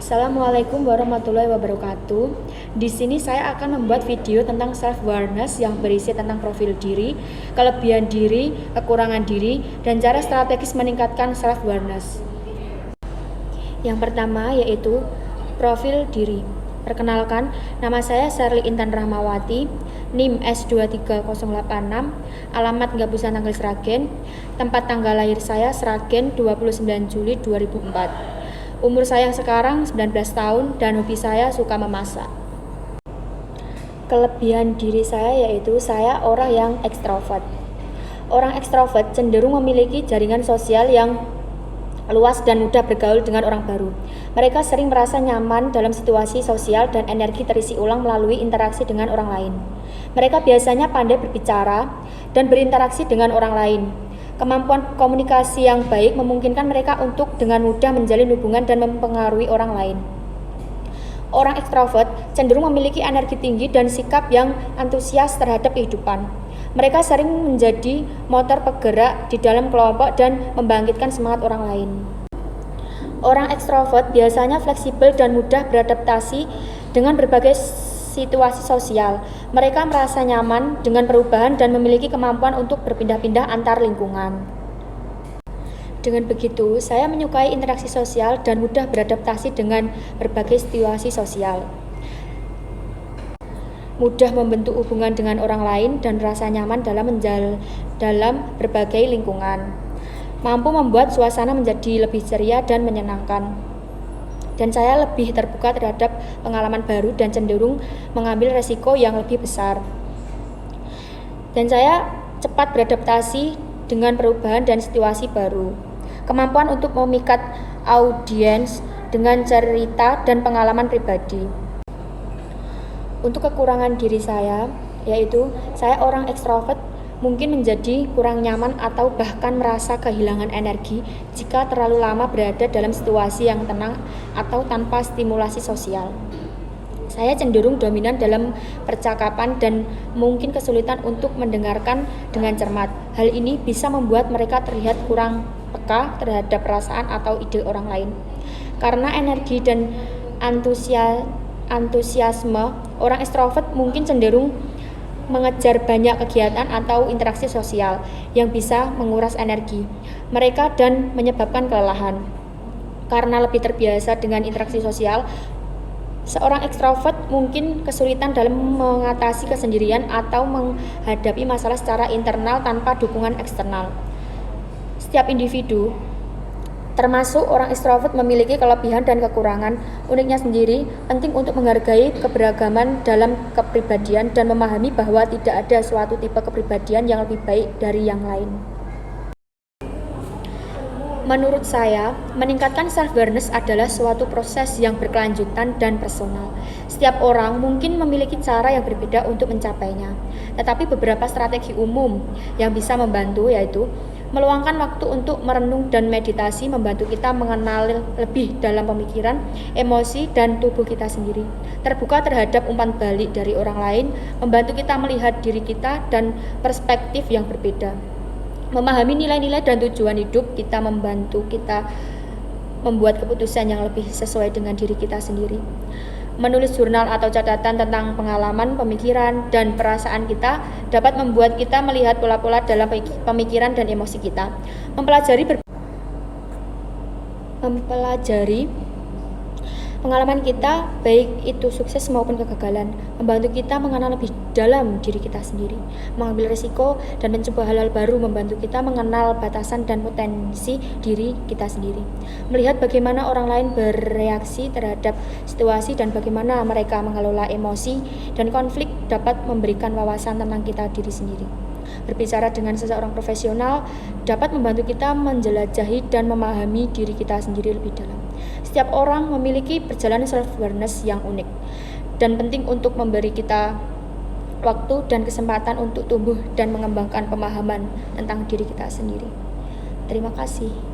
Assalamualaikum warahmatullahi wabarakatuh. Di sini saya akan membuat video tentang self-awareness yang berisi tentang profil diri, kelebihan diri, kekurangan diri, dan cara strategis meningkatkan self-awareness. Yang pertama yaitu profil diri. Perkenalkan, nama saya Sherly Intan Rahmawati, NIM S23086, alamat Gabusan Tanggal Sragen, tempat tanggal lahir saya Sragen 29 Juli 2004. Umur saya sekarang 19 tahun dan hobi saya suka memasak. Kelebihan diri saya yaitu saya orang yang ekstrovert. Orang ekstrovert cenderung memiliki jaringan sosial yang luas dan mudah bergaul dengan orang baru. Mereka sering merasa nyaman dalam situasi sosial dan energi terisi ulang melalui interaksi dengan orang lain. Mereka biasanya pandai berbicara dan berinteraksi dengan orang lain. Kemampuan komunikasi yang baik memungkinkan mereka untuk dengan mudah menjalin hubungan dan mempengaruhi orang lain. Orang ekstrovert cenderung memiliki energi tinggi dan sikap yang antusias terhadap kehidupan. Mereka sering menjadi motor penggerak di dalam kelompok dan membangkitkan semangat orang lain. Orang ekstrovert biasanya fleksibel dan mudah beradaptasi dengan berbagai situasi sosial. Mereka merasa nyaman dengan perubahan dan memiliki kemampuan untuk berpindah-pindah antar lingkungan. Dengan begitu, saya menyukai interaksi sosial dan mudah beradaptasi dengan berbagai situasi sosial. Mudah membentuk hubungan dengan orang lain dan rasa nyaman dalam berbagai lingkungan. Mampu membuat suasana menjadi lebih ceria dan menyenangkan. Dan saya lebih terbuka terhadap pengalaman baru dan cenderung mengambil resiko yang lebih besar. Dan saya cepat beradaptasi dengan perubahan dan situasi baru. Kemampuan untuk memikat audiens dengan cerita dan pengalaman pribadi. Untuk kekurangan diri saya, yaitu saya orang ekstrovert mungkin menjadi kurang nyaman atau bahkan merasa kehilangan energi jika terlalu lama berada dalam situasi yang tenang atau tanpa stimulasi sosial. Saya cenderung dominan dalam percakapan dan mungkin kesulitan untuk mendengarkan dengan cermat. Hal ini bisa membuat mereka terlihat kurang peka terhadap perasaan atau ide orang lain. Karena energi dan antusiasme, orang ekstrovert mungkin cenderung mengejar banyak kegiatan atau interaksi sosial yang bisa menguras energi mereka dan menyebabkan kelelahan. Karena lebih terbiasa dengan interaksi sosial, seorang ekstrovert mungkin kesulitan dalam mengatasi kesendirian atau menghadapi masalah secara internal tanpa dukungan eksternal. Setiap individu, termasuk orang ekstrovert, memiliki kelebihan dan kekurangan uniknya sendiri. Penting untuk menghargai keberagaman dalam kepribadian dan memahami bahwa tidak ada suatu tipe kepribadian yang lebih baik dari yang lain. Menurut saya, meningkatkan self-awareness adalah suatu proses yang berkelanjutan dan personal. Setiap orang mungkin memiliki cara yang berbeda untuk mencapainya. Tetapi beberapa strategi umum yang bisa membantu yaitu meluangkan waktu untuk merenung dan meditasi membantu kita mengenal lebih dalam pemikiran, emosi, dan tubuh kita sendiri. Terbuka terhadap umpan balik dari orang lain membantu kita melihat diri kita dan perspektif yang berbeda. Memahami nilai-nilai dan tujuan hidup kita membantu kita membuat keputusan yang lebih sesuai dengan diri kita sendiri. Menulis jurnal atau catatan tentang pengalaman, pemikiran, dan perasaan kita dapat membuat kita melihat pola-pola dalam pemikiran dan emosi kita. Mempelajari pengalaman kita, baik itu sukses maupun kegagalan, membantu kita mengenal lebih dalam diri kita sendiri. Mengambil risiko dan mencoba hal-hal baru membantu kita mengenal batasan dan potensi diri kita sendiri. Melihat bagaimana orang lain bereaksi terhadap situasi dan bagaimana mereka mengelola emosi dan konflik dapat memberikan wawasan tentang kita diri sendiri. Berbicara dengan seseorang profesional dapat membantu kita menjelajahi dan memahami diri kita sendiri lebih dalam. Setiap orang memiliki perjalanan self-awareness yang unik dan penting untuk memberi kita waktu dan kesempatan untuk tumbuh dan mengembangkan pemahaman tentang diri kita sendiri. Terima kasih.